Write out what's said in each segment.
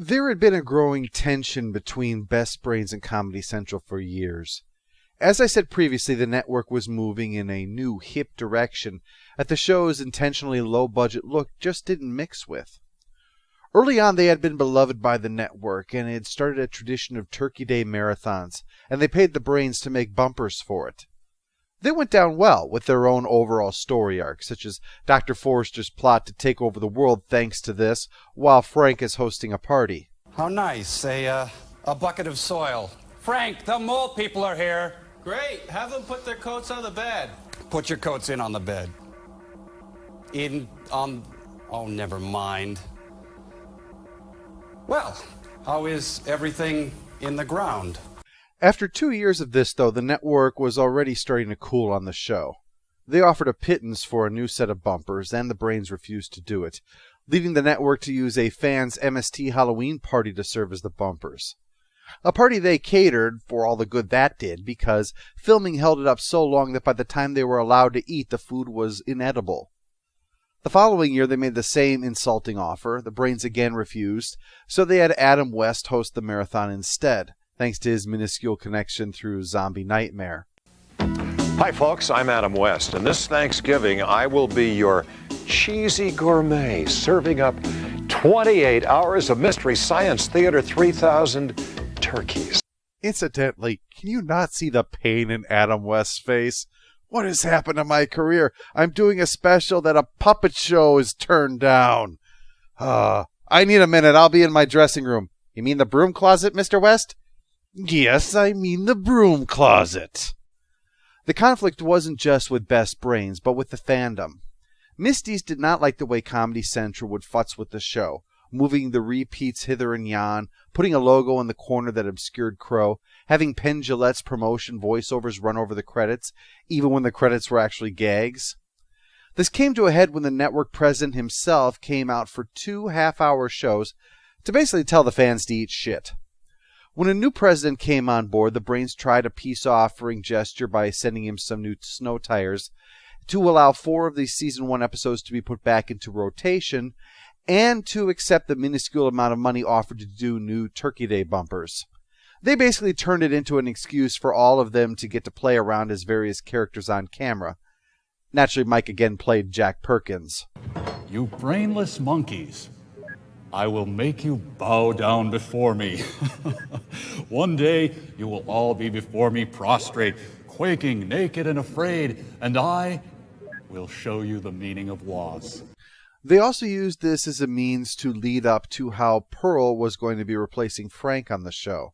There had been a growing tension between Best Brains and Comedy Central for years. As I said previously, the network was moving in a new, hip direction that the show's intentionally low-budget look just didn't mix with. Early on, they had been beloved by the network, and had started a tradition of Turkey Day marathons, and they paid the Brains to make bumpers for it. They went down well, with their own overall story arc, such as Dr. Forrester's plot to take over the world thanks to this, while Frank is hosting a party. How nice, a bucket of soil. Frank, the mole people are here. Great, have them put their coats on the bed. Put your coats in on the bed. Oh, never mind. Well, how is everything in the ground? After 2 years of this, though, the network was already starting to cool on the show. They offered a pittance for a new set of bumpers, and the Brains refused to do it, leaving the network to use a fans' MST Halloween party to serve as the bumpers. A party they catered, for all the good that did, because filming held it up so long that by the time they were allowed to eat, the food was inedible. The following year, they made the same insulting offer. The Brains again refused, so they had Adam West host the marathon instead, thanks to his minuscule connection through Zombie Nightmare. Hi folks, I'm Adam West, and this Thanksgiving I will be your cheesy gourmet, serving up 28 hours of Mystery Science Theater 3000 turkeys. Incidentally, can you not see the pain in Adam West's face? What has happened to my career? I'm doing a special that a puppet show is turned down. I need a minute. I'll be in my dressing room. You mean the broom closet, Mr. West? Yes, I mean the broom closet. The conflict wasn't just with Best Brains, but with the fandom. Misties did not like the way Comedy Central would futz with the show, moving the repeats hither and yon, putting a logo in the corner that obscured Crow, having Penn Jillette's promotion voiceovers run over the credits, even when the credits were actually gags. This came to a head when the network president himself came out for 2 half-hour shows to basically tell the fans to eat shit. When a new president came on board, the Brains tried a peace-offering gesture by sending him some new snow tires to allow 4 of the Season 1 episodes to be put back into rotation and to accept the minuscule amount of money offered to do new Turkey Day bumpers. They basically turned it into an excuse for all of them to get to play around as various characters on camera. Naturally, Mike again played Jack Perkins. You brainless monkeys. I will make you bow down before me. One day you will all be before me prostrate, quaking, naked, and afraid, and I will show you the meaning of laws. They also used this as a means to lead up to how Pearl was going to be replacing Frank on the show.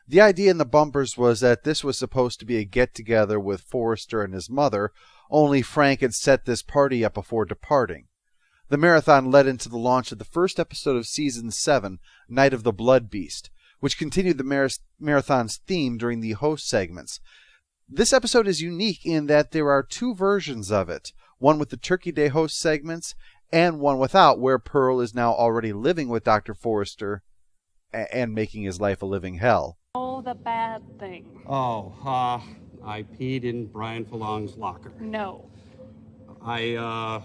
The idea in the bumpers was that this was supposed to be a get-together with Forrester and his mother, only Frank had set this party up before departing. The marathon led into the launch of the first episode of Season 7, Night of the Blood Beast, which continued the marathon's theme during the host segments. This episode is unique in that there are 2 versions of it, one with the Turkey Day host segments and one without, where Pearl is now already living with Dr. Forrester and making his life a living hell. Oh, the bad thing. Oh, I peed in Brian Falong's locker. No. I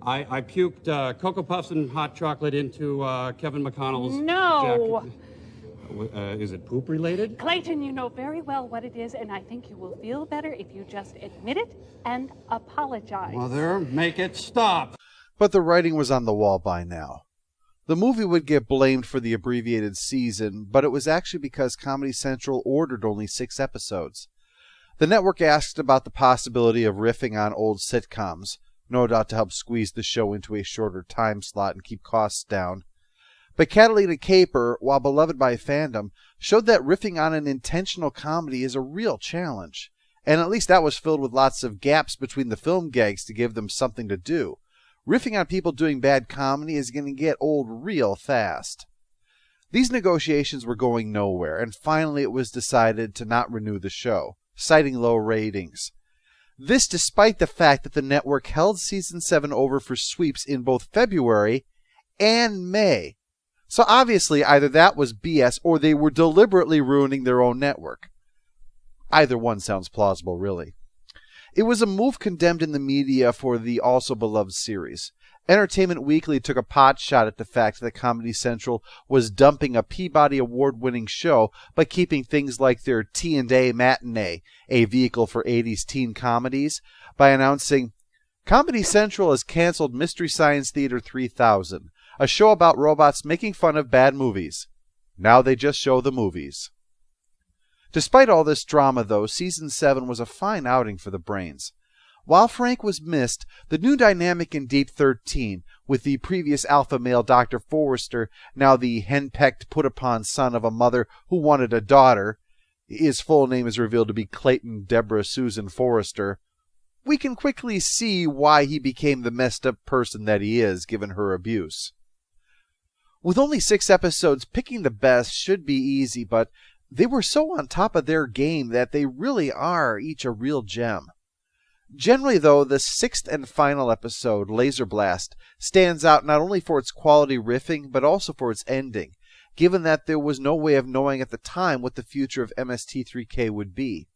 puked Cocoa Puffs and hot chocolate into Kevin McConnell's No. jacket. Is it poop related? Clayton, you know very well what it is, and I think you will feel better if you just admit it and apologize. Mother, make it stop. But the writing was on the wall by now. The movie would get blamed for the abbreviated season, but it was actually because Comedy Central ordered only 6 episodes. The network asked about the possibility of riffing on old sitcoms, no doubt to help squeeze the show into a shorter time slot and keep costs down. But Catalina Caper, while beloved by fandom, showed that riffing on an intentional comedy is a real challenge. And at least that was filled with lots of gaps between the film gags to give them something to do. Riffing on people doing bad comedy is going to get old real fast. These negotiations were going nowhere, and finally it was decided to not renew the show, citing low ratings. This despite the fact that the network held Season 7 over for sweeps in both February and May. So obviously either that was BS or they were deliberately ruining their own network. Either one sounds plausible, really. It was a move condemned in the media for the also beloved series. Entertainment Weekly took a pot shot at the fact that Comedy Central was dumping a Peabody Award-winning show by keeping things like their T&A Matinee, a vehicle for 80s teen comedies, by announcing, Comedy Central has canceled Mystery Science Theater 3000, a show about robots making fun of bad movies. Now they just show the movies. Despite all this drama, though, Season 7 was a fine outing for the Brains. While Frank was missed, the new dynamic in Deep 13, with the previous alpha male Dr. Forrester, now the henpecked put-upon son of a mother who wanted a daughter, his full name is revealed to be Clayton Deborah Susan Forrester, we can quickly see why he became the messed up person that he is, given her abuse. With only 6 episodes, picking the best should be easy, but they were so on top of their game that they really are each a real gem. Generally, though, the 6th and final episode, Laser Blast, stands out not only for its quality riffing, but also for its ending, given that there was no way of knowing at the time what the future of MST3K would be.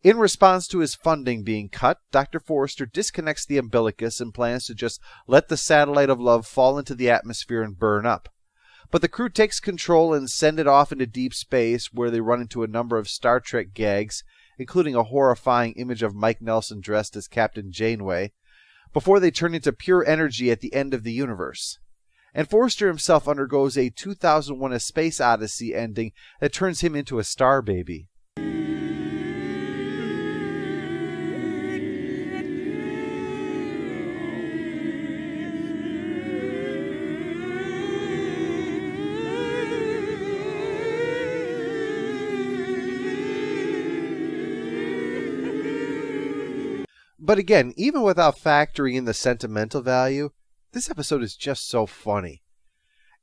In response to his funding being cut, Dr. Forrester disconnects the umbilicus and plans to just let the satellite of love fall into the atmosphere and burn up. But the crew takes control and send it off into deep space, where they run into a number of Star Trek gags, including a horrifying image of Mike Nelson dressed as Captain Janeway, before they turn into pure energy at the end of the universe. And Forrester himself undergoes a 2001 A Space Odyssey ending that turns him into a star baby. But again, even without factoring in the sentimental value, this episode is just so funny.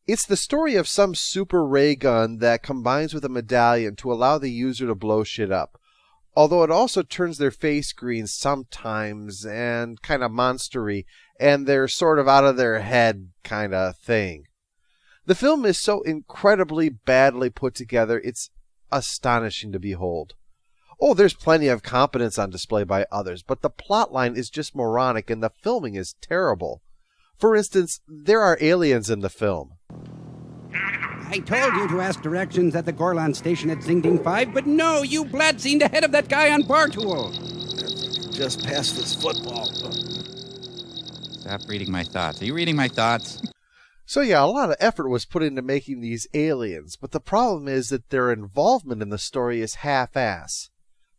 It's the story of some super ray gun that combines with a medallion to allow the user to blow shit up, although it also turns their face green sometimes and kind of monstery, and they're sort of out of their head kind of thing. The film is so incredibly badly put together, it's astonishing to behold. Oh, there's plenty of competence on display by others, but the plotline is just moronic and the filming is terrible. For instance, there are aliens in the film. I told you to ask directions at the Gorlan station at Zingding 5, but no, you bladzined ahead of that guy on Bartool. Just past this football. Stop reading my thoughts. Are you reading my thoughts? So yeah, a lot of effort was put into making these aliens, but the problem is that their involvement in the story is half-ass.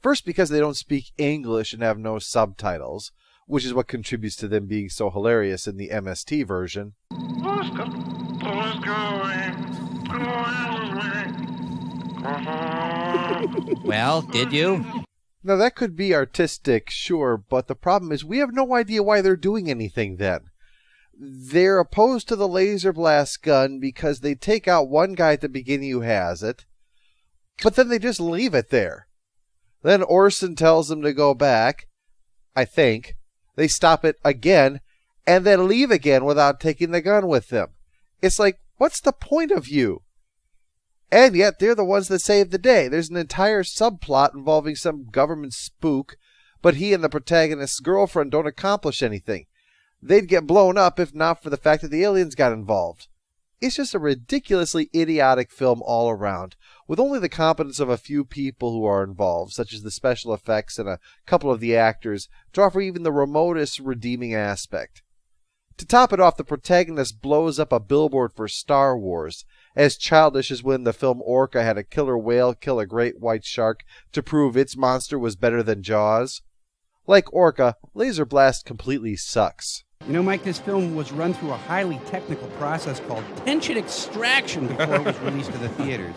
First, because they don't speak English and have no subtitles, which is what contributes to them being so hilarious in the MST version. Well, did you? Now that could be artistic, sure, but the problem is we have no idea why they're doing anything then. They're opposed to the laser blast gun because they take out one guy at the beginning who has it, but then they just leave it there. Then Orson tells them to go back, I think. They stop it again, and then leave again without taking the gun with them. It's like, what's the point of you? And yet, they're the ones that save the day. There's an entire subplot involving some government spook, but he and the protagonist's girlfriend don't accomplish anything. They'd get blown up if not for the fact that the aliens got involved. It's just a ridiculously idiotic film all around, with only the competence of a few people who are involved, such as the special effects and a couple of the actors, to offer even the remotest redeeming aspect. To top it off, the protagonist blows up a billboard for Star Wars, as childish as when the film Orca had a killer whale kill a great white shark to prove its monster was better than Jaws. Like Orca, Laser Blast completely sucks. You know, Mike, this film was run through a highly technical process called tension extraction before it was released to the theaters.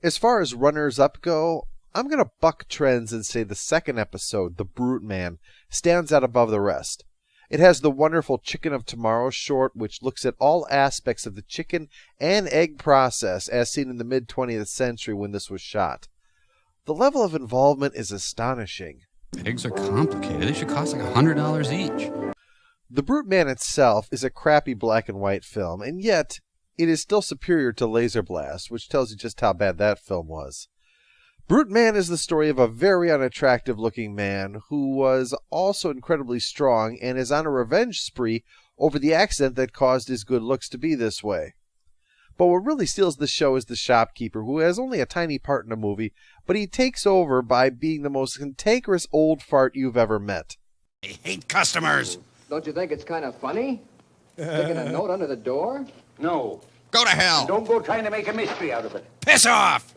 As far as runners-up go, I'm going to buck trends and say the second episode, The Brute Man, stands out above the rest. It has the wonderful Chicken of Tomorrow short, which looks at all aspects of the chicken and egg process as seen in the mid-20th century when this was shot. The level of involvement is astonishing. Eggs are complicated. They should cost like $100 each. The Brute Man itself is a crappy black and white film, and yet it is still superior to Laser Blast, which tells you just how bad that film was. Brute Man is the story of a very unattractive-looking man who was also incredibly strong and is on a revenge spree over the accident that caused his good looks to be this way. But what really steals the show is the shopkeeper, who has only a tiny part in the movie, but he takes over by being the most cantankerous old fart you've ever met. I hate customers. Don't you think it's kind of funny? Sticking a note under the door? No. Go to hell. And don't go trying to make a mystery out of it. Piss off.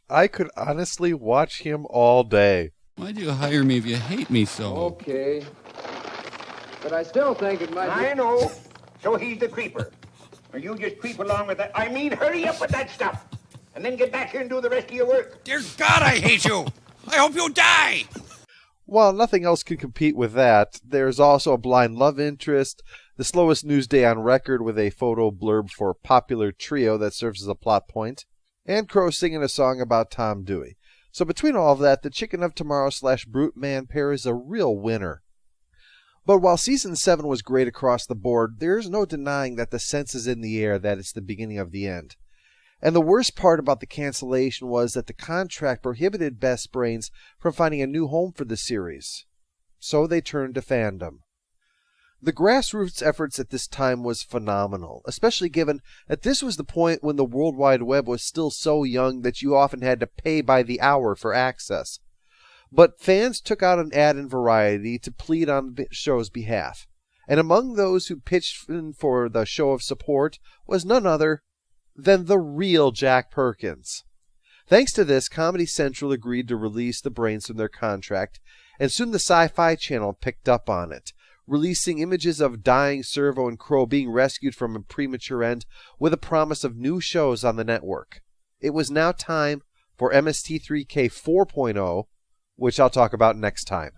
I could honestly watch him all day. Why'd you hire me if you hate me so? Okay. But I still think it might be... I know. So he's the creeper. Or you just creep along with that. I mean, hurry up with that stuff. And then get back here and do the rest of your work. Dear God, I hate you. I hope you die. While nothing else can compete with that, there's also a blind love interest, the slowest news day on record with a photo blurb for Popular Trio that serves as a plot point, and Crow singing a song about Tom Dewey. So between all of that, the Chicken of Tomorrow / Brute Man pair is a real winner. But while Season 7 was great across the board, there's no denying that the sense is in the air that it's the beginning of the end. And the worst part about the cancellation was that the contract prohibited Best Brains from finding a new home for the series. So they turned to Fandom. The grassroots efforts at this time was phenomenal, especially given that this was the point when the World Wide Web was still so young that you often had to pay by the hour for access. But fans took out an ad in Variety to plead on the show's behalf, and among those who pitched in for the show of support was none other than the real Jack Perkins. Thanks to this, Comedy Central agreed to release the Brains from their contract, and soon the Sci-Fi Channel picked up on it, releasing images of dying Servo and Crow being rescued from a premature end with a promise of new shows on the network. It was now time for MST3K 4.0, which I'll talk about next time.